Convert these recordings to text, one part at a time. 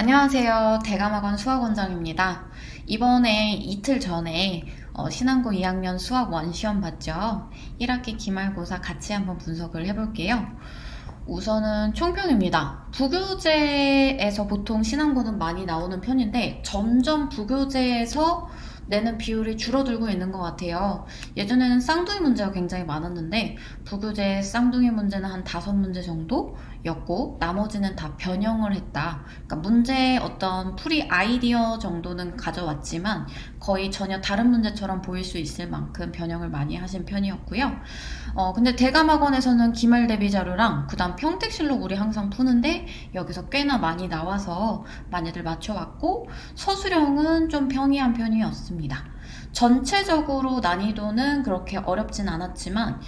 안녕하세요. 대감학원 수학원장입니다. 이번에 이틀 전에 신한고 2학년 수학 원시험 봤죠? 1학기 기말고사 같이 한번 분석을 해볼게요. 우선은 총평입니다. 부교재에서 보통 신한고는 많이 나오는 편인데 점점 부교재에서 내는 비율이 줄어들고 있는 것 같아요. 예전에는 쌍둥이 문제가 굉장히 많았는데 부교재 쌍둥이 문제는 한 5문제 정도였고 나머지는 다 변형을 했다. 그러니까 문제 어떤 풀이 아이디어 정도는 가져왔지만 거의 전혀 다른 문제처럼 보일 수 있을 만큼 변형을 많이 하신 편이었고요. 근데 대감학원에서는 기말 대비 자료랑 그 다음 평택실록 우리 항상 푸는데 여기서 꽤나 많이 나와서 많이들 맞춰왔고 서술형은 좀 평이한 편이었습니다. 전체적으로 난이도는 그렇게 어렵진 않았지만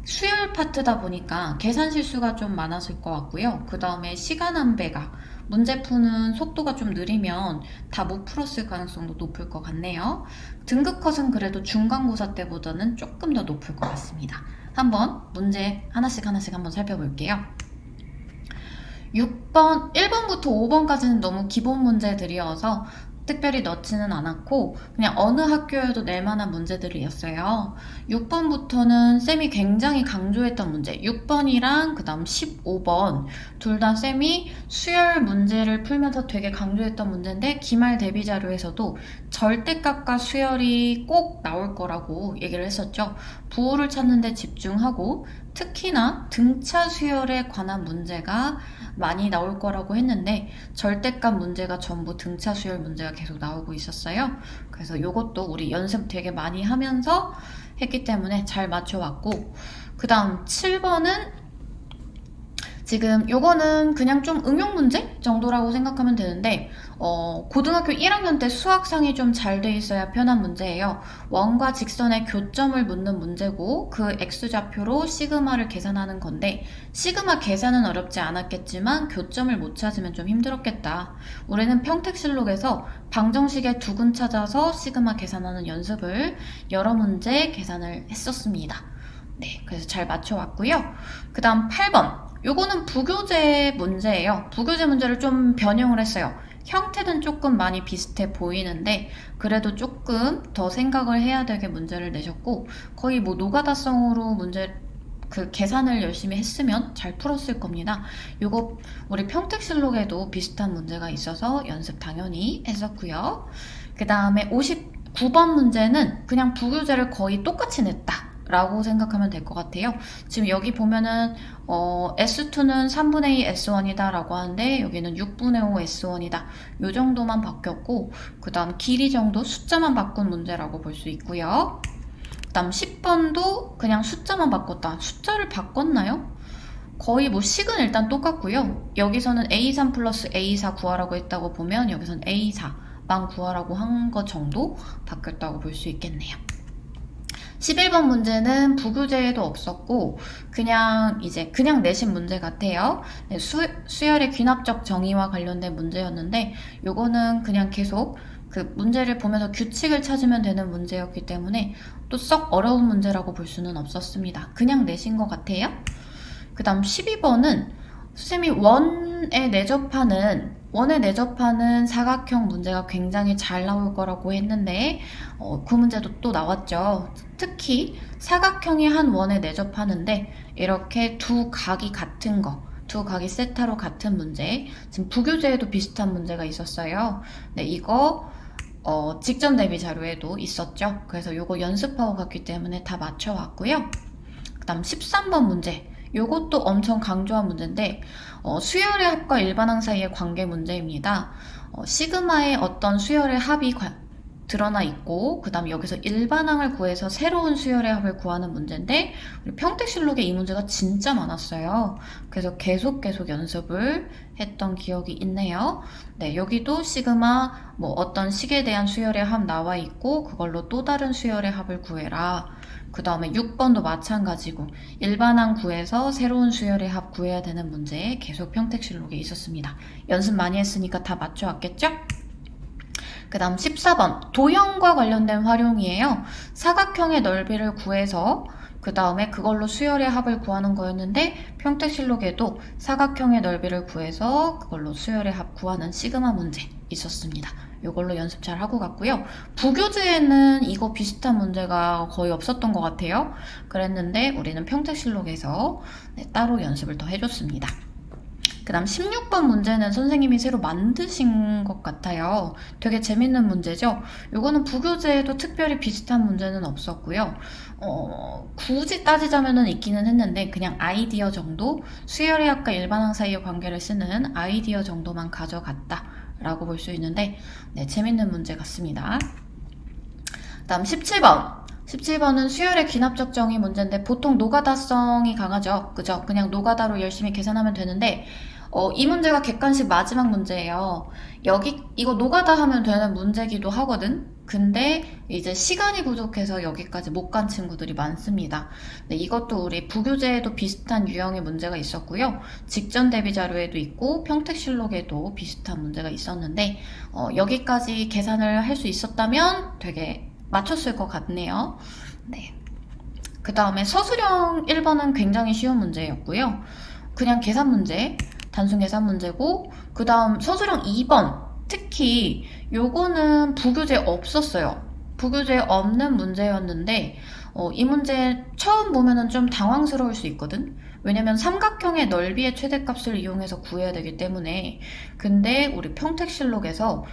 수열 파트다 보니까 계산 실수가 좀 많았을 것 같고요. 그 다음에 시간 안배가 문제 푸는 속도가 좀 느리면 다 못 풀었을 가능성도 높을 것 같네요. 등급 컷은 그래도 중간고사 때보다는 조금 더 높을 것 같습니다. 한번 문제 하나씩 한번 살펴볼게요. 6번, 1번부터 5번까지는 너무 기본 문제들이어서 특별히 넣지는 않았고 그냥 어느 학교에도 낼만한 문제들이었어요. 6번부터는 쌤이 굉장히 강조했던 문제 6번이랑 그 다음 15번 둘 다 쌤이 수열 문제를 풀면서 되게 강조했던 문제인데 기말 대비 자료에서도 절대값과 수열이 꼭 나올 거라고 얘기를 했었죠. 부호를 찾는 데 집중하고 특히나 등차 수열에 관한 문제가 많이 나올 거라고 했는데 절대값 문제가 전부 등차 수열 문제가 계속 나오고 있었어요. 그래서 이것도 우리 연습 되게 많이 하면서 했기 때문에 잘 맞춰왔고 그 다음 7번은 지금 요거는 그냥 좀 응용 문제 정도라고 생각하면 되는데 고등학교 1학년 때 수학상이 좀 잘 돼 있어야 편한 문제예요. 원과 직선의 교점을 묻는 문제고 그 x좌표로 시그마를 계산하는 건데 시그마 계산은 어렵지 않았겠지만 교점을 못 찾으면 좀 힘들었겠다. 우리는 평택실록에서 방정식의 두근 찾아서 시그마 계산하는 연습을 여러 문제 계산을 했었습니다. 네, 그래서 잘 맞춰왔고요. 그 다음 8번. 요거는 부교재 문제예요. 부교재 문제를 좀 변형을 했어요. 형태는 조금 많이 비슷해 보이는데 그래도 조금 더 생각을 해야 되게 문제를 내셨고 거의 뭐 노가다성으로 문제 그 계산을 열심히 했으면 잘 풀었을 겁니다. 요거 우리 평택실록에도 비슷한 문제가 있어서 연습 당연히 했었고요. 그 다음에 59번 문제는 그냥 부교재를 거의 똑같이 냈다 라고 생각하면 될 것 같아요. 지금 여기 보면은 S2는 3분의 2 S1이다 라고 하는데 여기는 6분의 5 S1이다 요 정도만 바뀌었고 그 다음 길이 정도 숫자만 바꾼 문제라고 볼 수 있고요. 그 다음 10번도 그냥 숫자만 바꿨다. 숫자를 바꿨나요? 거의 뭐 식은 일단 똑같고요. 여기서는 A3 플러스 A4 구하라고 했다고 보면 여기서는 A4만 구하라고 한 거 정도 바뀌었다고 볼 수 있겠네요. 11번 문제는 부교재에도 없었고 그냥 내신 문제 같아요. 네, 수열의 귀납적 정의와 관련된 문제였는데 요거는 그냥 계속 그 문제를 보면서 규칙을 찾으면 되는 문제였기 때문에 또 썩 어려운 문제라고 볼 수는 없었습니다. 그냥 내신 것 같아요. 그 다음 12번은 선생님이 원에 내접하는 사각형 문제가 굉장히 잘 나올 거라고 했는데 그 문제도 또 나왔죠. 특히 사각형이 한 원에 내접하는데 이렇게 두 각이 같은 거 두 각이 세타로 같은 문제 지금 부교재에도 비슷한 문제가 있었어요. 네, 이거 직전 대비 자료에도 있었죠. 그래서 이거 연습하고 갔기 때문에 다 맞춰왔고요. 그 다음 13번 문제 요것도 엄청 강조한 문제인데 수열의 합과 일반항 사이의 관계 문제입니다. 시그마의 어떤 수열의 합이 드러나 있고 그 다음 여기서 일반항을 구해서 새로운 수열의 합을 구하는 문제인데 우리 평택실록에 이 문제가 진짜 많았어요. 그래서 계속 연습을 했던 기억이 있네요. 네, 여기도 시그마 뭐 어떤 식에 대한 수열의 합 나와 있고 그걸로 또 다른 수열의 합을 구해라. 그 다음에 6번도 마찬가지고 일반항 구해서 새로운 수열의 합 구해야 되는 문제 계속 평택실록에 있었습니다. 연습 많이 했으니까 다 맞춰왔겠죠? 그 다음 14번 도형과 관련된 활용이에요. 사각형의 넓이를 구해서 그 다음에 그걸로 수열의 합을 구하는 거였는데 평택실록에도 사각형의 넓이를 구해서 그걸로 수열의 합 구하는 시그마 문제 있었습니다. 이걸로 연습 잘 하고 갔고요. 부교재에는 이거 비슷한 문제가 거의 없었던 것 같아요. 그랬는데 우리는 평택실록에서 따로 연습을 더 해줬습니다. 그 다음 16번 문제는 선생님이 새로 만드신 것 같아요. 되게 재밌는 문제죠. 이거는 부교재에도 특별히 비슷한 문제는 없었고요. 굳이 따지자면은 있기는 했는데 그냥 아이디어 정도, 수열의 합과 일반항 사이의 관계를 쓰는 아이디어 정도만 가져갔다 라고 볼 수 있는데 재밌는 문제 같습니다. 그 다음 17번. 17번은 수열의 기납적 정의 문제인데 보통 노가다성이 강하죠. 그죠? 그냥 노가다로 열심히 계산하면 되는데 이 문제가 객관식 마지막 문제예요. 이거 노가다 하면 되는 문제기도 하거든? 근데 이제 시간이 부족해서 여기까지 못 간 친구들이 많습니다. 네, 이것도 우리 부교재에도 비슷한 유형의 문제가 있었고요. 직전 대비 자료에도 있고 평택실록에도 비슷한 문제가 있었는데 여기까지 계산을 할 수 있었다면 되게 맞췄을 것 같네요. 네. 그 다음에 서술형 1번은 굉장히 쉬운 문제였고요. 그냥 계산 문제, 단순 계산 문제고, 그 다음 서술형 2번, 특히 요거는 부교재 없었어요. 부교재 없는 문제였는데 이 문제 처음 보면은 좀 당황스러울 수 있거든. 왜냐면 삼각형의 넓이의 최대값을 이용해서 구해야 되기 때문에. 근데 우리 평택실록에서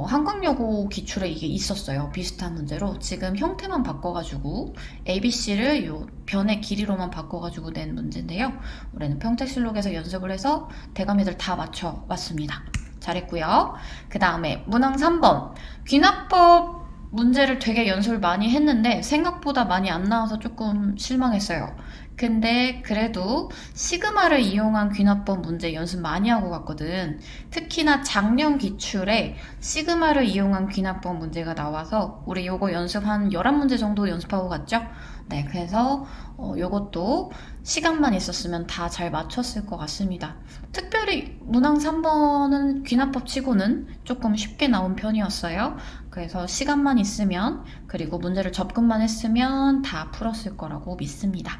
한강여고 기출에 이게 있었어요. 비슷한 문제로 지금 형태만 바꿔가지고 ABC를 요 변의 길이로만 바꿔가지고 낸 문제인데요. 우리는 평택실록에서 연습을 해서 대감이들 다 맞춰왔습니다. 잘했고요. 그 다음에 문항 3번 귀납법 문제를 되게 연습을 많이 했는데 생각보다 많이 안 나와서 조금 실망했어요. 근데 그래도 시그마를 이용한 귀납법 문제 연습 많이 하고 갔거든. 특히나 작년 기출에 시그마를 이용한 귀납법 문제가 나와서 우리 요거 연습 한 11문제 정도 연습하고 갔죠? 네, 그래서 요것도 시간만 있었으면 다 잘 맞췄을 것 같습니다. 특별히 문항 3번은 귀납법 치고는 조금 쉽게 나온 편이었어요. 그래서 시간만 있으면 그리고 문제를 접근만 했으면 다 풀었을 거라고 믿습니다.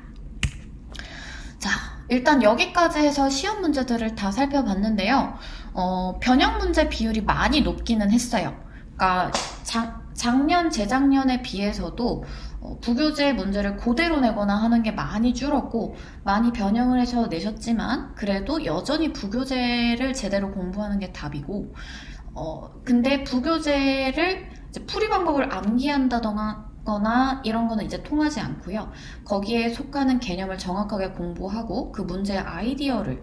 자, 일단 여기까지 해서 시험 문제들을 다 살펴봤는데요. 변형 문제 비율이 많이 높기는 했어요. 그러니까 작년, 재작년에 비해서도 부교재 문제를 그대로 내거나 하는 게 많이 줄었고 많이 변형을 해서 내셨지만 그래도 여전히 부교재를 제대로 공부하는 게 답이고 근데 부교재를 이제 풀이 방법을 암기한다거나 이런 거는 이제 통하지 않고요. 거기에 속하는 개념을 정확하게 공부하고 그 문제의 아이디어를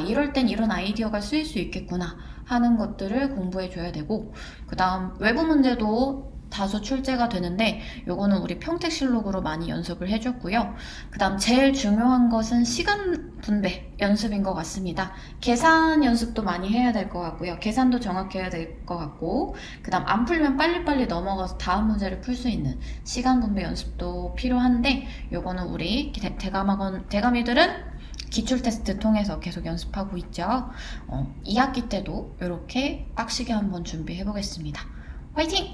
이럴 땐 이런 아이디어가 쓰일 수 있겠구나 하는 것들을 공부해 줘야 되고 그 다음 외부 문제도 다소 출제가 되는데 요거는 우리 평택실록으로 많이 연습을 해줬고요. 그 다음 제일 중요한 것은 시간 분배 연습인 것 같습니다. 계산 연습도 많이 해야 될 것 같고요. 계산도 정확해야 될 것 같고 그 다음 안 풀면 빨리빨리 넘어가서 다음 문제를 풀 수 있는 시간 분배 연습도 필요한데 요거는 우리 대감이들은 기출 테스트 통해서 계속 연습하고 있죠. 2학기 때도 이렇게 빡시게 한번 준비해 보겠습니다. 화이팅!